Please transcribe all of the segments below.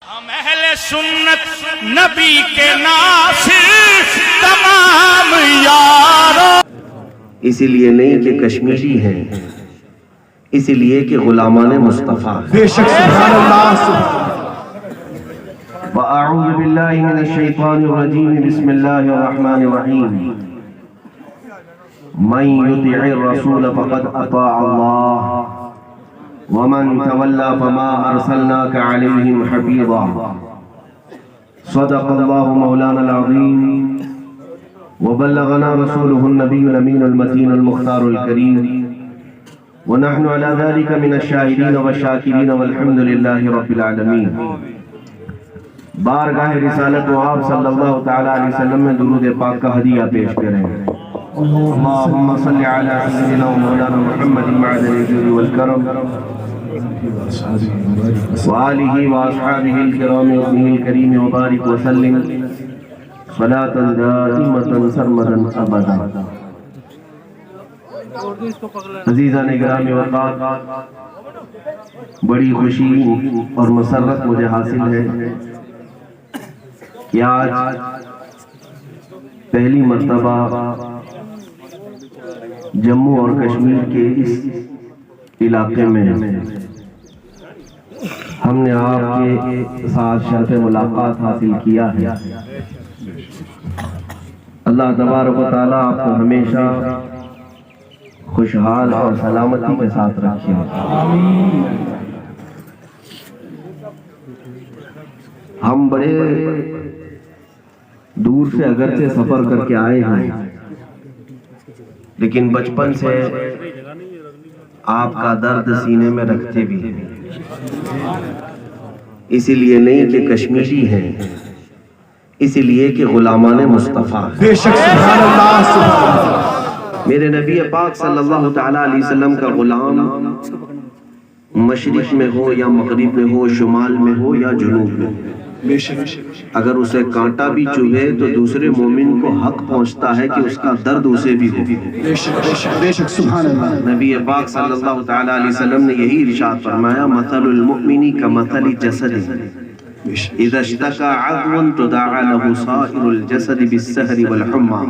ہم اہل سنت نبی کے ناصر تمام یاروں، اسی لیے نہیں کہ کشمیری ہیں، اسی لیے کہ غلامان مصطفیٰ ہیں۔ بے شک سبحان اللہ وَأَعُوذُ بِاللَّهِ مِنَ الشَّيْطَانِ الرَّجِيمِ بسم اللہ الرحمن الرحیم من يطع الرسول فقد اطاع اللہ ومن تولى فما ارسلناك عليهم حفيظا صدق الله مولانا العظيم وبلغنا رسوله النبي الامين المتين المختار الكريم ونحن على ذلك من الشاهدين والشاكرين والحمد لله رب العالمين۔ بارگاہ رسالت و آپ صلی اللہ تعالی علیہ وسلم میں درود پاک کا ہدیہ پیش کریں۔ اللہم صلی علی سیدنا و مولانا محمد معدن الجود والکرم وآلہ وآصحابہ الکرام وابنہ الکریم وبارک وسلم صلاة دائمة سرمدا ابدا۔ عزیزان گرامی وقار، بڑی خوشی اور مسرت مجھے حاصل ہے کہ آج پہلی مرتبہ جموں اور کشمیر کے اس علاقے میں ہم نے آپ کے ساتھ شرف ملاقات حاصل کیا ہے۔ اللہ تبارک و تعالیٰ آپ کو ہمیشہ خوشحال اور سلامتی کے ساتھ رکھے۔ ہم بڑے دور سے اگرچہ سفر کر کے آئے ہیں، لیکن بچپن سے آپ کا درد سینے میں رکھتے بھی ہیں۔ اسی لیے نہیں کہ کشمیری ہیں، اسی لیے کہ غلامان مصطفیٰ ہیں۔ بے شک سبحان اللہ میرے نبی پاک صلی اللہ تعالی علیہ وسلم کا غلام مشرق میں ہو یا مغرب میں ہو، شمال میں ہو یا جنوب میں، بے شک اگر اسے کانٹا بھی چبھے تو دوسرے مومن کو حق پہنچتا ہے کہ اس کا درد اسے بھی ہو۔ بے شک بے شک سبحان اللہ۔ نبی پاک صلی اللہ تعالی علیہ وسلم نے یہی ارشاد فرمایا، مثل المؤمن کمثل جسد اذا اشتكى عضو تداعى له سائر الجسد بالسهر والحمى۔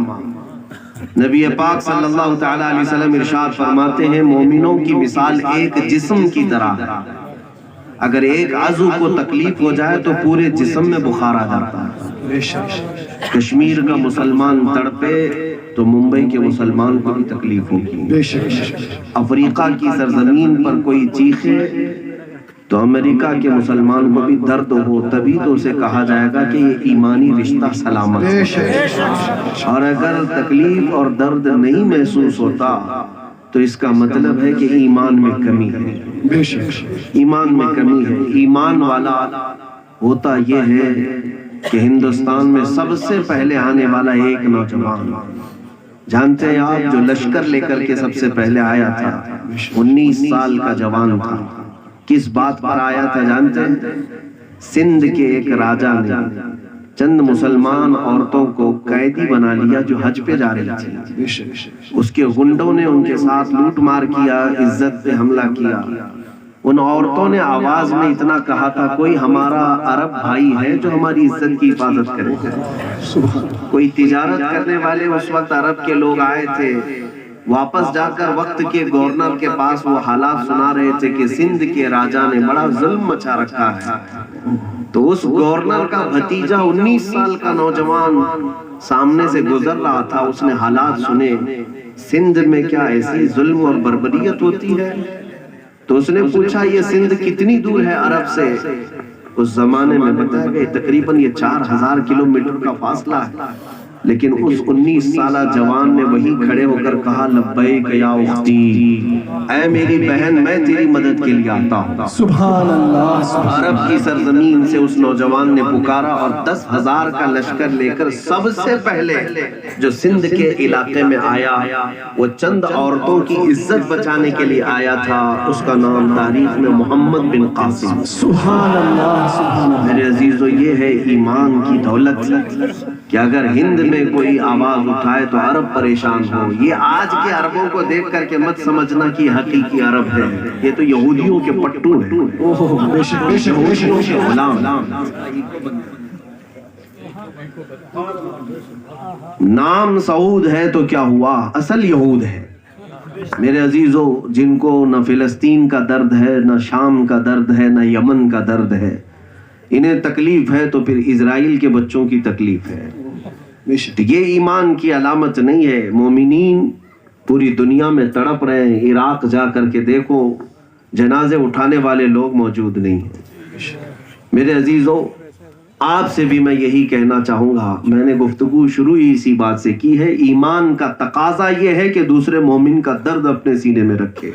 نبی پاک صلی اللہ تعالی علیہ وسلم ارشاد فرماتے ہیں، مومنوں کی مثال ایک جسم کی طرح ہے، اگر ایک عضو کو تکلیف ہو جائے تو پورے جسم میں بخار آ جاتا ہے۔ بے شک کشمیر کا مسلمان تڑپے تو ممبئی کے مسلمان کو بھی تکلیف ہوگی۔ بے شک افریقہ کی سرزمین پر کوئی چیخے تو امریکہ کے مسلمان کو بھی درد ہو، تبھی تو اسے کہا جائے گا کہ یہ ایمانی رشتہ سلامت بے ہے۔ شک اور اگر تکلیف اور درد نہیں محسوس ہوتا تو اس کا مطلب ہے کہ ایمان میں کمی ہے۔ بے شک ایمان میں کمی ہے۔ ایمان والا ہوتا یہ ہے کہ ہندوستان میں سب سے پہلے آنے والا ایک نوجوان، جانتے ہیں آپ، جو لشکر لے کر کے سب سے پہلے آیا تھا، 19 سال کا جوان تھا۔ کس بات پر آیا تھا جانتے ہیں؟ سندھ کے ایک راجہ نے چند مسلمان عورتوں کو قیدی بنا لیا جو حج پہ جا رہی تھی۔ بے شک اس کے گنڈوں نے ان کے ساتھ لوٹ مار کیا، عزت پہ حملہ کیا۔ ان عورتوں نے آواز میں اتنا کہا تھا، کوئی ہمارا عرب بھائی ہے جو ہماری عزت کی حفاظت کرے۔ کوئی تجارت کرنے والے اس وقت عرب کے لوگ آئے تھے، واپس جا کر وقت کے گورنر کے پاس وہ حالات سنا رہے تھے کہ سندھ کے راجہ نے بڑا ظلم مچا رکھا ہے۔ تو اس گورنر کا بھتیجا 19 سال کا نوجوان سامنے سے گزر رہا تھا، اس نے حالات سنے، سندھ میں کیا ایسی ظلم اور بربریت ہوتی ہے؟ تو اس نے پوچھا، یہ سندھ کتنی دور ہے عرب سے؟ اس زمانے میں بتایا گیا تقریباً یہ 4000 کلومیٹر کا فاصلہ ہے۔ لیکن اس 19 سالہ جوان نے وہیں کھڑے ہو کر کہا، لبیک یا اختی، اے میری بہن، میں تیری مدد کے لیے آتا ہوں۔ سبحان اللہ۔ عرب کی سرزمین سے اس نوجوان نے پکارا اور 10,000 کا لشکر لے کر سب سے پہلے جو سندھ کے علاقے میں آیا، وہ چند عورتوں کی عزت بچانے کے لیے آیا تھا۔ اس کا نام تاریخ میں محمد بن قاسم۔ سبحان اللہ۔ میرے عزیزو، یہ ہے ایمان کی دولت کہ اگر ہند میں کوئی آواز اٹھائے تو عرب پریشان ہو. یہ آج کے عربوں کو دیکھ کر کے مت سمجھنا کہ حقیقی عرب ہے، یہ تو یہودیوں کے پٹو ہیں، بے شک بے شک بے یہودیوں کے شک. غلام. نام سعود ہے تو کیا ہوا، اصل یہود ہے. میرے عزیزو، جن کو نہ فلسطین کا درد ہے، نہ شام کا درد ہے، نہ یمن کا درد ہے، انہیں تکلیف ہے تو پھر اسرائیل کے بچوں کی تکلیف ہے. بے شک. یہ ایمان کی علامت نہیں ہے. مومنین پوری دنیا میں تڑپ رہے ہیں. عراق جا کر کے دیکھو، جنازے اٹھانے والے لوگ موجود نہیں ہیں. میرے عزیزو، آپ سے بھی میں یہی کہنا چاہوں گا، میں نے گفتگو شروع ہی اسی بات سے کی ہے، ایمان کا تقاضا یہ ہے کہ دوسرے مومن کا درد اپنے سینے میں رکھے،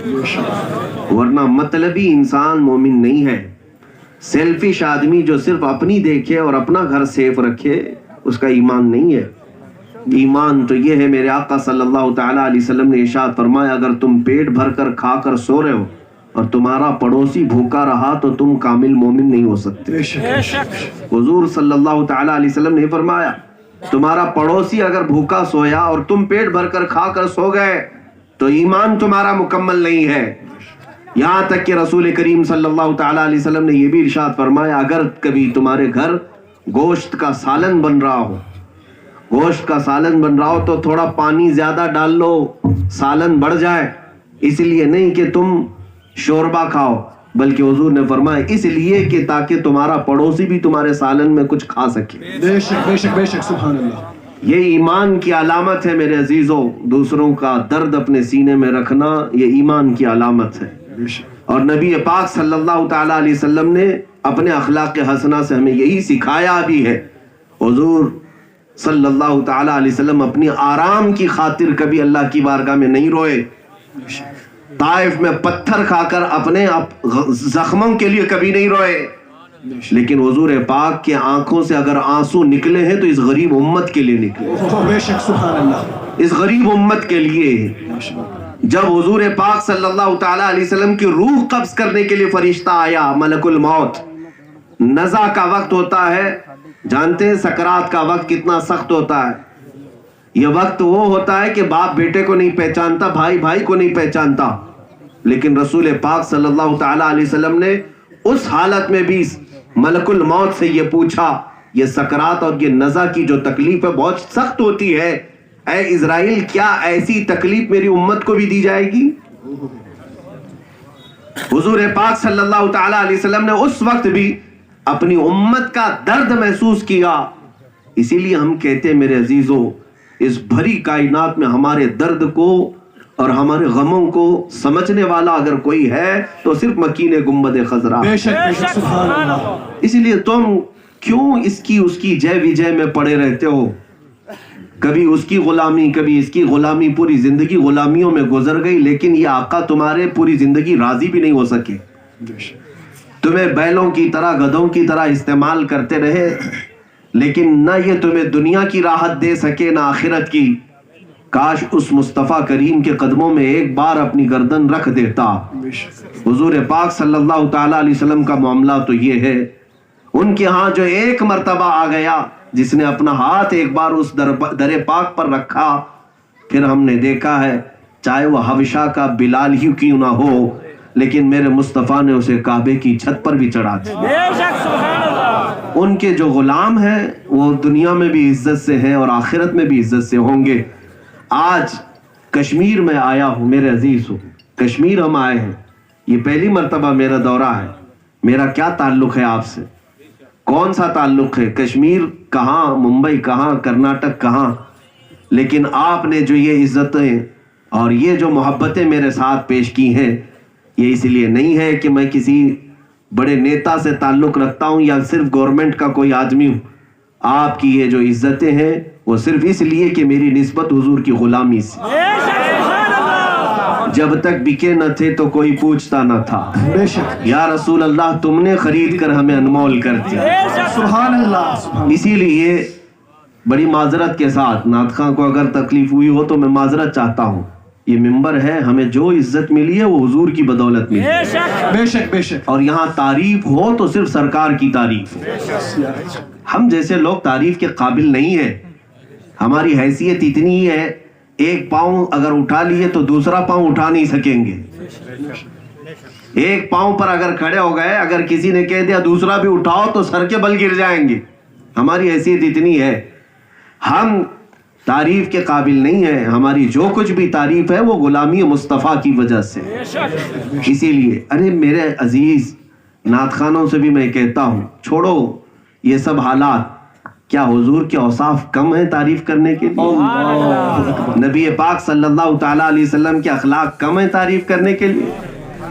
ورنہ مطلبی انسان مومن نہیں ہے. سیلفش آدمی جو صرف اپنی دیکھے اور اپنا گھر سیف رکھے، اس کا ایمان نہیں ہے. ایمان تو یہ ہے، میرے آقا صلی اللہ تعالیٰ علیہ وسلم نے ارشاد فرمایا، اگر تم پیٹ بھر کر کھا کر سو رہے ہو اور تمہارا پڑوسی بھوکا رہا تو تم کامل مومن نہیں ہو سکتے. بے شک. حضور صلی اللہ تعالیٰ علیہ وسلم نے فرمایا، تمہارا پڑوسی اگر بھوکا سویا اور تم پیٹ بھر کر کھا کر سو گئے تو ایمان تمہارا مکمل نہیں ہے. یہاں تک کہ رسول کریم صلی اللہ تعالیٰ علیہ وسلم نے یہ بھی ارشاد فرمایا، اگر کبھی تمہارے گھر گوشت کا سالن بن رہا ہو تو تھوڑا پانی زیادہ ڈال لو، سالن بڑھ جائے. اس لیے نہیں کہ تم شوربہ کھاؤ، بلکہ حضور نے فرمایا اس لیے کہ تاکہ تمہارا پڑوسی بھی تمہارے سالن میں کچھ کھا سکے. بے شک بے شک بے شک. سبحان اللہ. یہ ایمان کی علامت ہے میرے عزیزوں. دوسروں کا درد اپنے سینے میں رکھنا یہ ایمان کی علامت ہے. بے شک. اور نبی پاک صلی اللہ تعالیٰ علیہ وسلم نے اپنے اخلاق حسنہ سے ہمیں یہی سکھایا بھی ہے. حضور صلی اللہ تعالیٰ علیہ وسلم اپنی آرام کی خاطر کبھی اللہ کی بارگاہ میں نہیں روئے. طائف میں پتھر کھا کر اپنے زخموں کے لیے کبھی نہیں روئے. لیکن حضور پاک کے آنکھوں سے اگر آنسو نکلے ہیں تو اس غریب امت کے لیے نکلے، بے شک. سبحان اللہ. اس غریب امت کے لیے. جب حضور پاک صلی اللہ تعالیٰ علیہ وسلم کی روح قبض کرنے کے لیے فرشتہ آیا، ملک الموت، نزع کا وقت ہوتا ہے، جانتے ہیں سکرات کا وقت کتنا سخت ہوتا ہے. یہ وقت وہ ہوتا ہے کہ باپ بیٹے کو نہیں پہچانتا، بھائی بھائی کو نہیں پہچانتا. لیکن رسول پاک صلی اللہ تعالیٰ علیہ وسلم نے اس حالت میں بھی ملک الموت سے یہ پوچھا، یہ سکرات اور یہ نزع کی جو تکلیف ہے بہت سخت ہوتی ہے، اے اسرائیل کیا ایسی تکلیف میری امت کو بھی دی جائے گی؟ حضور پاک صلی اللہ تعالیٰ علیہ وسلم نے اس وقت بھی اپنی امت کا درد محسوس کیا. اسی لیے ہم کہتے ہیں میرے عزیزوں، اس بھری کائنات میں ہمارے درد کو اور ہمارے غموں کو سمجھنے والا اگر کوئی ہے تو صرف مکین گنبد خضرا. بے شک بے شک. سبحان اللہ. اسی لیے تم کیوں اس کی جے وجے میں پڑے رہتے ہو؟ کبھی اس کی غلامی، کبھی اس کی غلامی، پوری زندگی غلامیوں میں گزر گئی، لیکن یہ آقا تمہارے پوری زندگی راضی بھی نہیں ہو سکے. تمہیں بیلوں کی طرح، گدھوں کی طرح استعمال کرتے رہے، لیکن نہ یہ تمہیں دنیا کی راحت دے سکے نہ آخرت کی. کاش اس مصطفیٰ کریم کے قدموں میں ایک بار اپنی گردن رکھ دیتا. حضور پاک صلی اللہ تعالیٰ علیہ وسلم کا معاملہ تو یہ ہے، ان کے ہاں جو ایک مرتبہ آ گیا، جس نے اپنا ہاتھ ایک بار اس در پاک پر رکھا، پھر ہم نے دیکھا ہے چاہے وہ حبشہ کا بلال ہی کیوں نہ ہو، لیکن میرے مصطفیٰ نے اسے کعبے کی چھت پر بھی چڑھا دیا. ان کے جو غلام ہیں وہ دنیا میں بھی عزت سے ہیں اور آخرت میں بھی عزت سے ہوں گے. آج کشمیر میں آیا ہوں میرے عزیز ہو، کشمیر ہم آئے ہیں، یہ پہلی مرتبہ میرا دورہ ہے. میرا کیا تعلق ہے آپ سے؟ کون سا تعلق ہے؟ کشمیر کہاں، ممبئی کہاں، کرناٹک کہاں؟ لیکن آپ نے جو یہ عزتیں اور یہ جو محبتیں میرے ساتھ پیش کی ہیں، یہ اس لیے نہیں ہے کہ میں کسی بڑے نیتا سے تعلق رکھتا ہوں یا صرف گورنمنٹ کا کوئی آدمی ہوں. آپ کی یہ جو عزتیں ہیں وہ صرف اس لیے کہ میری نسبت حضور کی غلامی سے. جب تک بکے نہ تھے تو کوئی پوچھتا نہ تھا، یا رسول اللہ تم نے خرید کر ہمیں انمول کر دیا. سبحان اللہ. اسی لیے بڑی معذرت کے ساتھ نعت خواں کو اگر تکلیف ہوئی ہو تو میں معذرت چاہتا ہوں. یہ ممبر ہے، ہمیں جو عزت ملی ہے وہ حضور کی بدولت ملی ہے. بے شک بے شک. اور یہاں تعریف ہو تو صرف سرکار کی تعریف ہو. ہم جیسے لوگ تعریف کے قابل نہیں ہیں. ہماری حیثیت اتنی ہی ہے، ایک پاؤں اگر اٹھا لیے تو دوسرا پاؤں اٹھا نہیں سکیں گے. ایک پاؤں پر اگر کھڑے ہو گئے، اگر کسی نے کہہ دیا دوسرا بھی اٹھاؤ تو سر کے بل گر جائیں گے. ہماری حیثیت اتنی ہے، ہم تعریف کے قابل نہیں ہیں. ہماری جو کچھ بھی تعریف ہے وہ غلامی مصطفیٰ کی وجہ سے. اسی لیے ارے میرے عزیز نعت خوانوں سے بھی میں کہتا ہوں، چھوڑو یہ سب حالات. کیا حضور کے اوصاف کم ہیں تعریف کرنے کے لیے؟ نبی پاک صلی اللہ تعالیٰ علیہ وسلم کے اخلاق کم ہیں تعریف کرنے کے لیے؟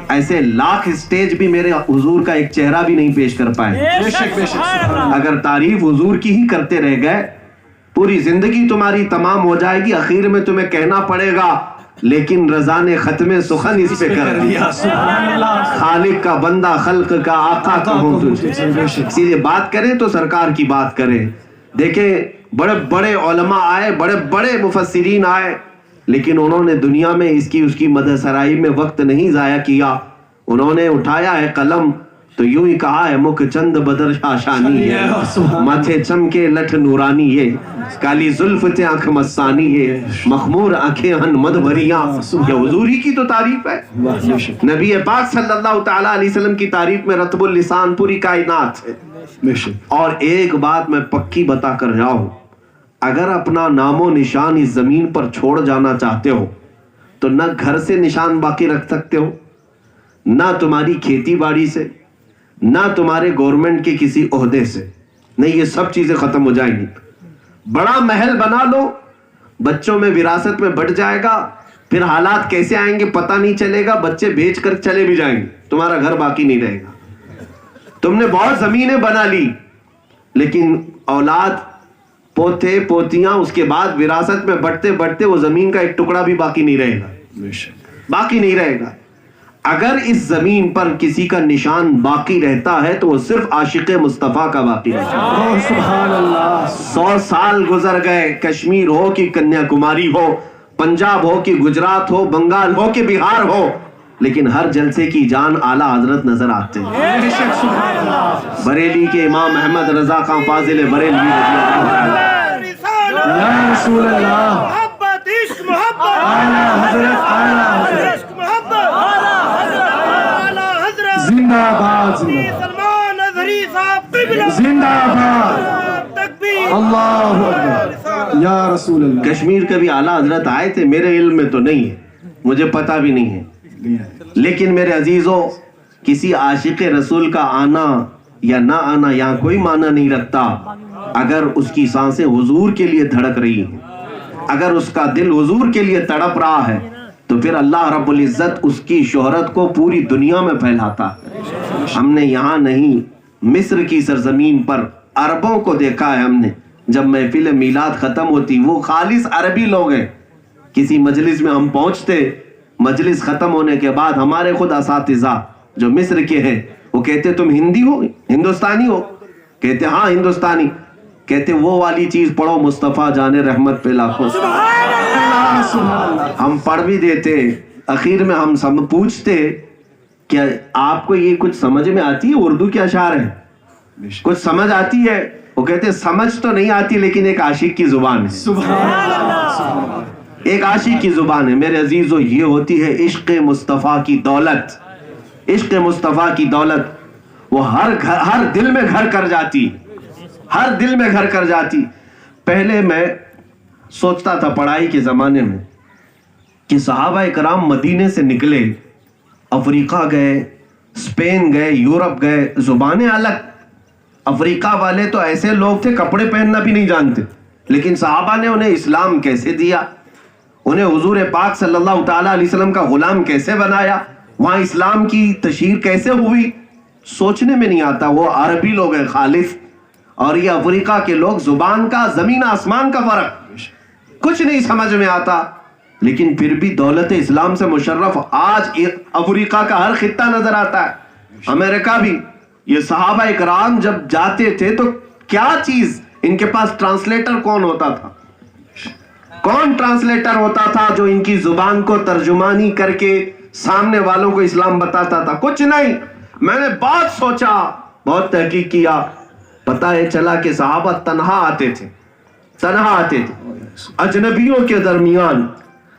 ایسے لاکھ اسٹیج بھی میرے حضور کا ایک چہرہ بھی نہیں پیش کر پائے. اگر تعریف حضور کی ہی کرتے رہ گئے، پوری زندگی تمہاری تمام ہو جائے گی، اخیر میں تمہیں کہنا پڑے گا لیکن رضا نے ختم سخن اس پہ کر دیا. خالق کا بندہ خلق کا آقا کہوں تجھے. اسی لیے بات کریں تو سرکار کی بات کریں. دیکھیں بڑے بڑے علماء آئے، بڑے بڑے مفسرین آئے، لیکن انہوں نے دنیا میں اس کی مدح سرائی میں وقت نہیں ضائع کیا. انہوں نے اٹھایا ہے قلم تو یوں ہی کہا ہے، مکھ چند بدر شاشانی ہے، ماتھے چمکے لٹھ نورانی ہے، کالی زلف تے آنکھ مستانی ہے، مخمور آنکھیں ہن مد بھریاں. یہ حضور ہی کی تو تعریف ہے. نبی پاک صلی اللہ تعالیٰ علیہ وسلم کی تعریف میں رطب اللسان پوری کائنات ہے. اور ایک بات میں پکی بتا کر رہا ہوں، اگر اپنا نام و نشان اس زمین پر چھوڑ جانا چاہتے ہو تو نہ گھر سے نشان باقی رکھ سکتے ہو، نہ تمہاری کھیتی باڑی سے، نہ تمہارے گورنمنٹ کے کسی عہدے سے. نہیں، یہ سب چیزیں ختم ہو جائیں گی. بڑا محل بنا لو، بچوں میں وراثت میں بٹ جائے گا، پھر حالات کیسے آئیں گے پتہ نہیں چلے گا، بچے بیچ کر چلے بھی جائیں گے، تمہارا گھر باقی نہیں رہے گا. تم نے بہت زمینیں بنا لی، لیکن اولاد، پوتے پوتیاں اس کے بعد وراثت میں بٹتے بٹتے وہ زمین کا ایک ٹکڑا بھی باقی نہیں رہے گا، باقی نہیں رہے گا. اگر اس زمین پر کسی کا نشان باقی رہتا ہے تو وہ صرف عاشق مصطفیٰ کا باقی رہتا ہے. سبحان اللہ. 100 سال گزر گئے، کشمیر ہو کہ کنیا کماری ہو، پنجاب ہو کہ گجرات ہو، بنگال ہو کہ بہار ہو، لیکن ہر جلسے کی جان اعلیٰ حضرت نظر آتے ہیں. بریلی کے امام احمد رضا خان فاضل بریلوی رضی اللہ عنہ. یا رسول اللہ. محبت عشق محبت اعلیٰ حضرت، اعلیٰ حضرت. عشق محبت اعلیٰ حضرت زندہ باد، زندہ باد. سلمان اظہری صاحب قبلہ زندہ باد. تکبیر. اللہ اکبر. یا رسول اللہ. کشمیر کبھی اعلیٰ حضرت آئے تھے؟ میرے علم میں تو نہیں ہے، مجھے پتہ بھی نہیں ہے. لیکن میرے عزیزوں، کسی عاشق رسول کا آنا یا نہ آنا یہاں کوئی معنی نہیں رکھتا. اگر اس کی سانسیں حضور کے لیے دھڑک رہی ہیں، اگر اس کا دل حضور کے لیے تڑپ رہا ہے، تو پھر اللہ رب العزت اس کی شہرت کو پوری دنیا میں پھیلاتا. ہم نے یہاں نہیں، مصر کی سرزمین پر عربوں کو دیکھا ہے ہم نے. جب محفل میلاد ختم ہوتی، وہ خالص عربی لوگ ہیں. کسی مجلس میں ہم پہنچتے، مجلس ختم ہونے کے بعد ہمارے خود اساتذہ جو مصر کے ہیں وہ کہتے تم ہندی ہو، ہندوستانی ہو؟ کہتے ہاں ہندوستانی. کہتے وہ والی چیز پڑھو، مصطفیٰ جان رحمت پہ لاکھوں. ہم پڑھ بھی دیتے، اخیر میں ہم سب پوچھتے کیا آپ کو یہ کچھ سمجھ میں آتی ہے؟ اردو کے اشعار ہیں، کچھ سمجھ آتی ہے؟ وہ کہتے سمجھ تو نہیں آتی لیکن ایک عاشق کی زبان ہے. سبحان اللہ. ایک عاشق کی زبان ہے. میرے عزیزو، یہ ہوتی ہے عشق مصطفیٰ کی دولت. عشق مصطفیٰ کی دولت وہ ہر دل میں گھر کر جاتی، ہر دل میں گھر کر جاتی. پہلے میں سوچتا تھا پڑھائی کے زمانے میں کہ صحابہ کرام مدینے سے نکلے، افریقہ گئے، اسپین گئے، یورپ گئے، زبانیں الگ. افریقہ والے تو ایسے لوگ تھے کپڑے پہننا بھی نہیں جانتے، لیکن صحابہ نے انہیں اسلام کیسے دیا، انہیں حضور پاک صلی اللہ تعالیٰ علیہ وسلم کا غلام کیسے بنایا، وہاں اسلام کی تشہیر کیسے ہوئی، سوچنے میں نہیں آتا. وہ عربی لوگ ہیں خالص، اور یہ افریقہ کے لوگ، زبان کا زمین آسمان کا فرق، کچھ نہیں سمجھ میں آتا. لیکن پھر بھی دولت اسلام سے مشرف آج افریقہ کا ہر خطہ نظر آتا ہے، امریکہ بھی. یہ صحابہ اکرام جب جاتے تھے تو کیا چیز، ان کے پاس ٹرانسلیٹر کون ہوتا تھا؟ کون ٹرانسلیٹر ہوتا تھا جو ان کی زبان کو ترجمانی کر کے سامنے والوں کو اسلام بتاتا تھا؟ کچھ نہیں. میں نے بہت سوچا، بہت تحقیق کیا، پتہ ہے چلا کہ صحابہ تنہا آتے تھے، تنہا آتے تھے. اجنبیوں کے درمیان،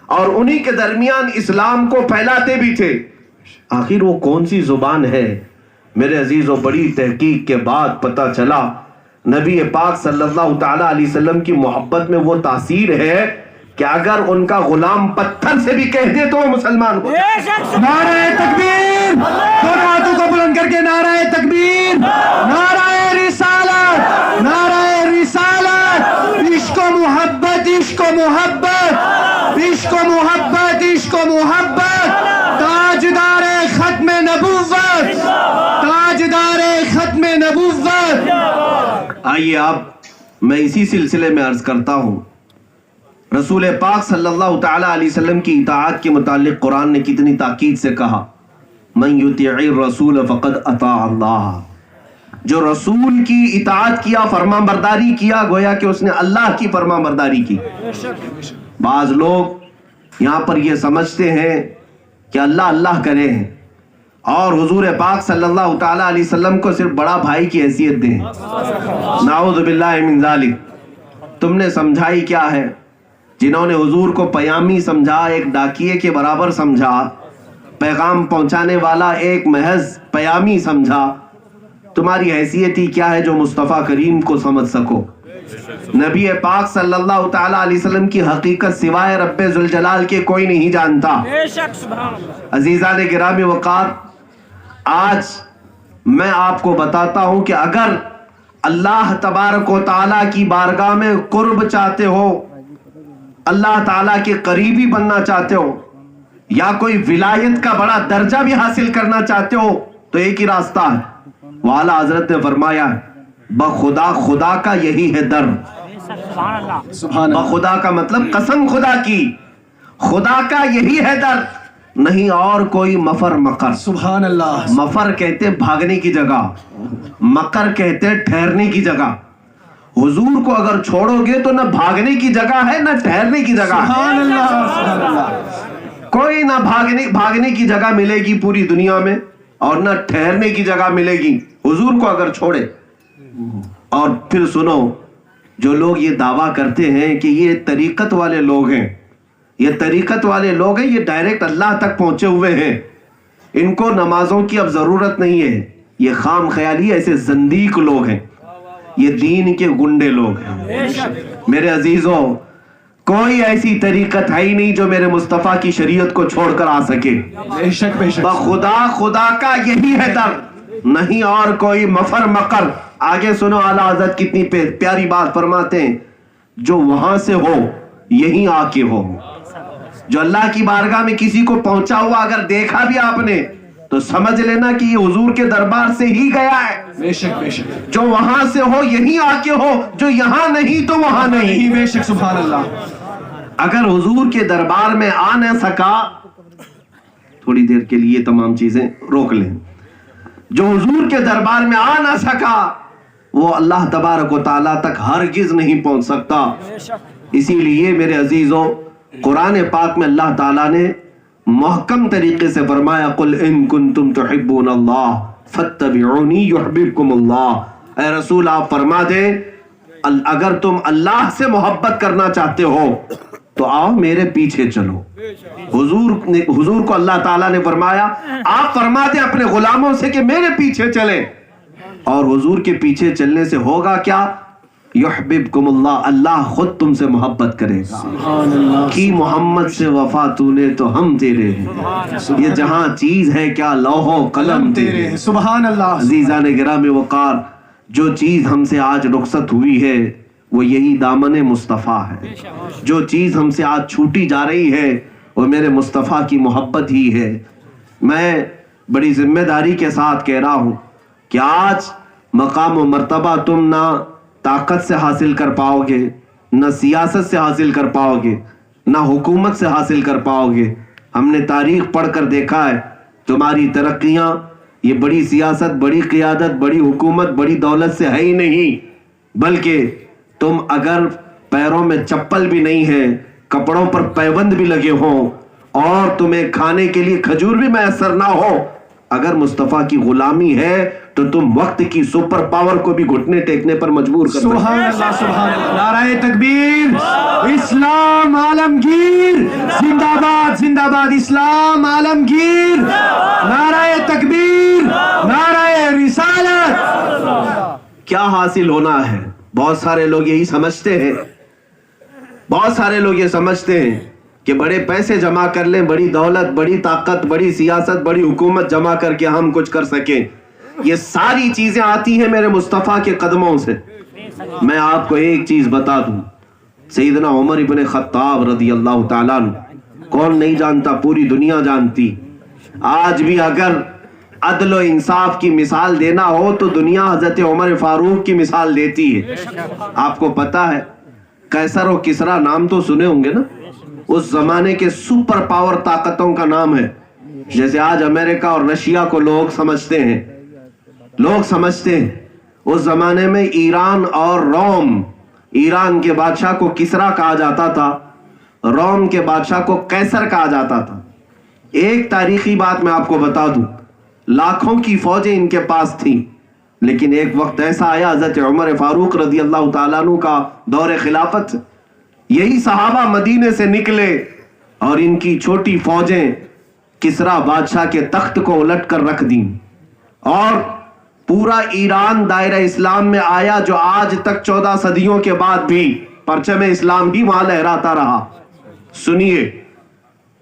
اور انہی کے درمیان اسلام کو پھیلاتے بھی تھے۔ آخر وہ کون سی زبان ہے؟ میرے عزیزوں، بڑی تحقیق کے بعد پتہ چلا نبی پاک صلی اللہ تعالی علیہ وسلم کی محبت میں وہ تاثیر ہے کہ اگر ان کا غلام پتھر سے بھی کہہ دے تو وہ مسلمان ہو۔ نعرہ تکبیر، دونوں ہاتھوں کو بلند کر کے نعرہ تکبیر، نعرہ رسالت، نعرہ رسالت، عشق و محبت، عشق و محبت، عشق و محبت، عشق و محبت، تاجدار ختم نبوت، تاجدار ختم نبوت۔ آئیے اب میں اسی سلسلے میں عرض کرتا ہوں، رسول پاک صلی اللہ تعالی علیہ وسلم کی اطاعت کے متعلق قرآن نے کتنی تاکید سے کہا، من یطیع الرسول فقد اطاع اللہ، جو رسول کی اطاعت کیا، فرمان برداری کیا، گویا کہ اس نے اللہ کی فرمان برداری کی۔ بعض لوگ یہاں پر یہ سمجھتے ہیں کہ اللہ اللہ کرے ہیں اور حضور پاک صلی اللہ تعالی علیہ وسلم کو صرف بڑا بھائی کی حیثیت دیں۔ نعوذ باللہ من ذالک۔ تم نے سمجھائی کیا ہے؟ جنہوں نے حضور کو پیامی سمجھا، ایک ڈاکیے کے برابر سمجھا، پیغام پہنچانے والا ایک محض پیامی سمجھا، تمہاری حیثیت ہی کیا ہے جو مصطفیٰ کریم کو سمجھ سکو؟ نبی پاک صلی اللہ تعالی علیہ وسلم کی حقیقت سوائے رب ذوالجلال کے کوئی نہیں جانتا۔ عزیزان گرامی وقار، آج میں آپ کو بتاتا ہوں کہ اگر اللہ تبارک و تعالیٰ کی بارگاہ میں قرب چاہتے ہو، اللہ تعالیٰ کے قریبی بننا چاہتے ہو، یا کوئی ولایت کا بڑا درجہ بھی حاصل کرنا چاہتے ہو، تو ایک ہی راستہ ہے۔ والا حضرت نے فرمایا بخدا، خدا کا یہی ہے در۔ بخدا کا مطلب قسم خدا کی، خدا کا یہی ہے در، نہیں اور کوئی مفر مکر۔ سبحان اللہ۔ مفر کہتے بھاگنے کی جگہ، مکر کہتے ٹھہرنے کی جگہ۔ حضور کو اگر چھوڑو گے تو نہ بھاگنے کی جگہ ہے نہ ٹھہرنے کی جگہ ہے۔ سبحان اللہ، سبحان اللہ۔ کوئی نہ بھاگنے کی جگہ ملے گی پوری دنیا میں، اور نہ ٹھہرنے کی جگہ ملے گی حضور کو اگر چھوڑے۔ اور پھر سنو، جو لوگ یہ دعویٰ کرتے ہیں کہ یہ طریقت والے لوگ ہیں، یہ طریقت والے لوگ ہیں، یہ ڈائریکٹ اللہ تک پہنچے ہوئے ہیں، ان کو نمازوں کی اب ضرورت نہیں ہے، یہ خام خیالی ایسے زندیق لوگ ہیں، یہ دین کے گنڈے لوگ ہیں۔ میرے عزیزوں، کوئی ایسی طریقت ہے ہی نہیں جو میرے مصطفیٰ کی شریعت کو چھوڑ کر آ سکے۔ بے شک بے شک۔ بخدا، خدا کا یہی ہے در، نہیں اور کوئی مفر مکر۔ آگے سنو، اعلیٰ حضرت کتنی پیاری بات فرماتے ہیں، جو وہاں سے ہو یہیں آ کے ہو۔ جو اللہ کی بارگاہ میں کسی کو پہنچا ہوا اگر دیکھا بھی آپ نے تو سمجھ لینا کہ یہ حضور کے دربار سے ہی گیا ہے۔ بے شک بے شک۔ جو وہاں سے ہو یہیں آ کے ہو، جو یہاں نہیں تو وہاں نہیں۔ بے شک، سبحان اللہ۔ اگر حضور کے دربار میں آ نہ سکا، تھوڑی دیر کے لیے تمام چیزیں روک لیں، جو حضور کے دربار میں آ نہ سکا وہ اللہ تبارک و تعالیٰ تک ہرگز نہیں پہنچ سکتا۔ اسی لیے میرے عزیزوں، قرآن پاک میں اللہ تعالیٰ نے محکم طریقے سے فرمایا قل ان کنتم تحبون اللہ فاتبعونی یحببکم اللہ۔ اے رسول آپ فرما دیں اگر تم اللہ سے محبت کرنا چاہتے ہو تو آؤ میرے پیچھے چلو۔ حضور کو اللہ تعالیٰ نے فرمایا آپ فرما دیں اپنے غلاموں سے کہ میرے پیچھے چلیں، اور حضور کے پیچھے چلنے سے ہوگا کیا؟ یحببکم اللہ، اللہ خود تم سے محبت کرے گا۔ کی محمد سے وفا تو نے تو ہم تیرے ہیں، یہ جہاں چیز ہے کیا لوح و قلم تیرے ہیں۔ سبحان اللہ۔ عزیزان گرامی وقار، جو چیز ہم سے آج رخصت ہوئی ہے وہ یہی دامن مصطفیٰ ہے۔ جو چیز ہم سے آج چھوٹی جا رہی ہے وہ میرے مصطفیٰ کی محبت ہی ہے۔ میں بڑی ذمہ داری کے ساتھ کہہ رہا ہوں کہ آج مقام و مرتبہ تم نہ طاقت سے حاصل کر پاؤ گے، نہ سیاست سے حاصل کر پاؤ گے، نہ حکومت سے حاصل کر پاؤ گے۔ ہم نے تاریخ پڑھ کر دیکھا ہے تمہاری ترقیاں یہ بڑی سیاست، بڑی قیادت، بڑی حکومت، بڑی دولت سے ہے ہی نہیں، بلکہ تم اگر پیروں میں چپل بھی نہیں ہے، کپڑوں پر پیبند بھی لگے ہوں اور تمہیں کھانے کے لیے کھجور بھی میسر نہ ہو اگر مصطفیٰ کی غلامی ہے تو تم وقت کی سپر پاور کو بھی گھٹنے ٹیکنے پر مجبور کر سکتے. سبحان اللہ سبحان اللہ. نعرہ تکبیر. اسلام عالمگیر. زندہ باد زندہ باد. اسلام عالمگیر. نعرہ تکبیر. نعرہ رسالت. کیا حاصل ہونا ہے؟ بہت سارے لوگ یہی سمجھتے ہیں، بہت سارے لوگ یہ سمجھتے ہیں کہ بڑے پیسے جمع کر لیں، بڑی دولت، بڑی طاقت، بڑی سیاست، بڑی حکومت جمع کر کے ہم کچھ کر سکیں. یہ ساری چیزیں آتی ہیں میرے مصطفیٰ کے قدموں سے. میں آپ کو ایک چیز بتا دوں، سیدنا عمر ابن خطاب رضی اللہ تعالیٰ عنہ کون نہیں جانتا، پوری دنیا جانتی. آج بھی اگر عدل و انصاف کی مثال دینا ہو تو دنیا حضرت عمر فاروق کی مثال دیتی ہے. آپ کو پتا ہے قیصر و کسرا نام تو سنے ہوں گے نا، اس زمانے کے سپر پاور طاقتوں کا نام ہے. جیسے آج امریکہ اور رشیا کو لوگ سمجھتے ہیں، اس زمانے میں ایران اور روم، ایران کے بادشاہ کو کسرا کہا جاتا تھا، روم کے بادشاہ کو قیصر کہا جاتا تھا. ایک تاریخی بات میں آپ کو بتا دوں، لاکھوں کی فوجیں ان کے پاس تھیں، لیکن ایک وقت ایسا آیا حضرت عمر فاروق رضی اللہ تعالیٰ عنہ کا دور خلافت، یہی صحابہ مدینے سے نکلے اور ان کی چھوٹی فوجیں کسرا بادشاہ کے تخت کو الٹ کر رکھ دیں، اور پورا ایران دائرہ اسلام میں آیا، جو آج تک 14 صدیوں کے بعد بھی پرچم اسلام ہی وہاں لہراتا رہا. سنیے،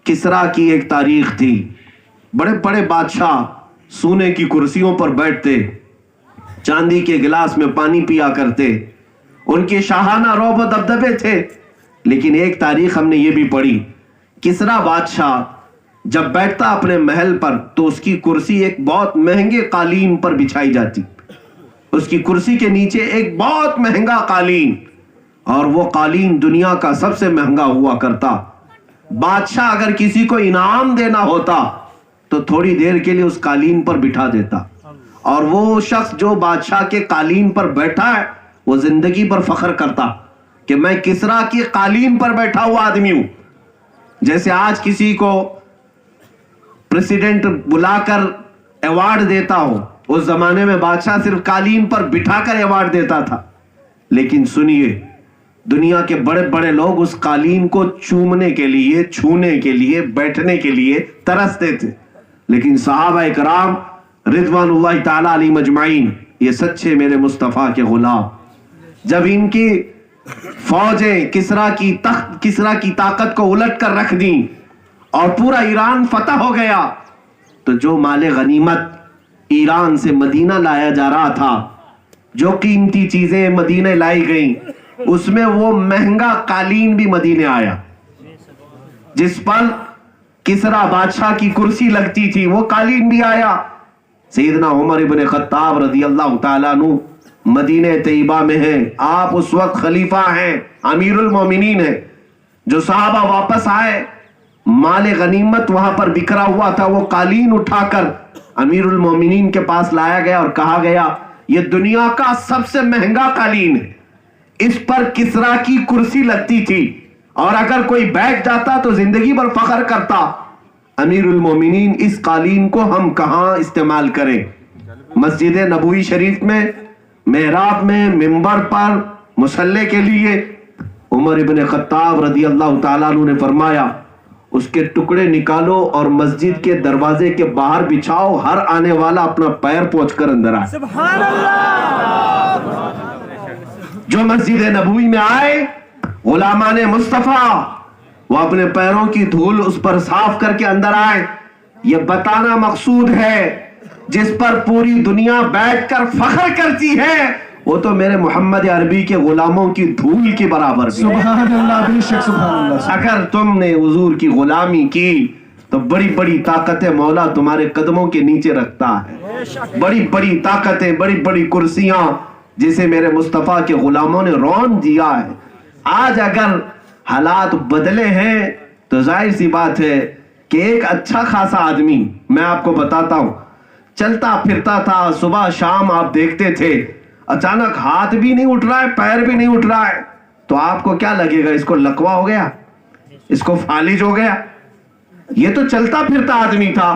کسرا کی ایک تاریخ تھی. بڑے بڑے بادشاہ سونے کی کرسیوں پر بیٹھتے، چاندی کے گلاس میں پانی پیا کرتے، ان کے شاہانہ رعب و دبدبے تھے. لیکن ایک تاریخ ہم نے یہ بھی پڑھی، کسرا بادشاہ جب بیٹھتا اپنے محل پر تو اس کی کرسی ایک بہت مہنگے قالین پر بچھائی جاتی. اس کی کرسی کے نیچے ایک بہت مہنگا قالین، اور وہ قالین دنیا کا سب سے مہنگا ہوا کرتا. بادشاہ اگر کسی کو انعام دینا ہوتا تو تھوڑی دیر کے لیے اس قالین پر بٹھا دیتا، اور وہ شخص جو بادشاہ کے قالین پر بیٹھا ہے وہ زندگی پر فخر کرتا کہ میں کسرا کی قالین پر بیٹھا ہوا آدمی ہوں. جیسے آج کسی کو پریزیڈنٹ بلا کر ایوارڈ دیتا ہو، اس زمانے میں بادشاہ صرف قالین پر بٹھا کر ایوارڈ دیتا تھا. لیکن سنیے، دنیا کے بڑے بڑے لوگ اس قالین کو چومنے کے لیے، چھونے کے لیے، بیٹھنے کے لیے ترستے تھے. لیکن صحابہ کرام رضوان اللہ تعالیٰ علیہ مجمعین، یہ سچے میرے مصطفیٰ کے غلام، جب ان کی فوجیں کسرا کی طاقت کو الٹ کر رکھ دیں اور پورا ایران فتح ہو گیا، تو جو مال غنیمت ایران سے مدینہ لایا جا رہا تھا، جو قیمتی چیزیں مدینہ لائی گئیں، اس میں وہ مہنگا قالین بھی مدینے آیا. جس پر کسرا بادشاہ کی کرسی لگتی تھی وہ قالین بھی آیا. سیدنا عمر ابن خطاب رضی اللہ تعالیٰ عنہ مدینہ طیبہ میں ہیں، آپ اس وقت خلیفہ ہیں، امیر المومنین ہیں. جو صحابہ واپس آئے، مال غنیمت وہاں پر بکھرا ہوا تھا، وہ قالین اٹھا کر امیر المومنین کے پاس لایا گیا اور کہا گیا یہ دنیا کا سب سے مہنگا قالین ہے، اس پر کسرا کی کرسی لگتی تھی، اور اگر کوئی بیٹھ جاتا تو زندگی بھر فخر کرتا. امیر المومنین، اس قالین کو ہم کہاں استعمال کریں؟ مسجد نبوی شریف میں، محراب میں، منبر پر، مصلی کے لیے. عمر ابن خطاب رضی اللہ تعالیٰ عنہ نے فرمایا اس کے ٹکڑے نکالو اور مسجد کے دروازے کے باہر بچھاؤ، ہر آنے والا اپنا پیر پوچھ کر اندر آئے. سبحان اللہ. جو مسجد نبوی میں آئے، غلامان مصطفیٰ، وہ اپنے پیروں کی دھول اس پر صاف کر کے اندر آئے. یہ بتانا مقصود ہے، جس پر پوری دنیا بیٹھ کر فخر کرتی ہے، وہ تو میرے محمد عربی کے غلاموں کی دھول کے برابر بھی. سبحان اللہ، بے شک سبحان اللہ. اگر تم نے حضور کی غلامی کی تو بڑی بڑی طاقتیں مولا تمہارے قدموں کے نیچے رکھتا ہے. بڑی بڑی طاقتیں، بڑی بڑی کرسیاں جسے میرے مصطفیٰ کے غلاموں نے رون دیا ہے. آج اگر حالات بدلے ہیں تو ظاہر سی بات ہے کہ ایک اچھا خاصا آدمی، میں آپ کو بتاتا ہوں، چلتا پھرتا تھا، صبح شام آپ دیکھتے تھے، اچانک ہاتھ بھی نہیں اٹھ رہا ہے، پیر بھی نہیں اٹھ رہا ہے، تو آپ کو کیا لگے گا؟ اس کو لکوا ہو گیا، اس کو فالج ہو گیا. یہ تو چلتا پھرتا آدمی تھا.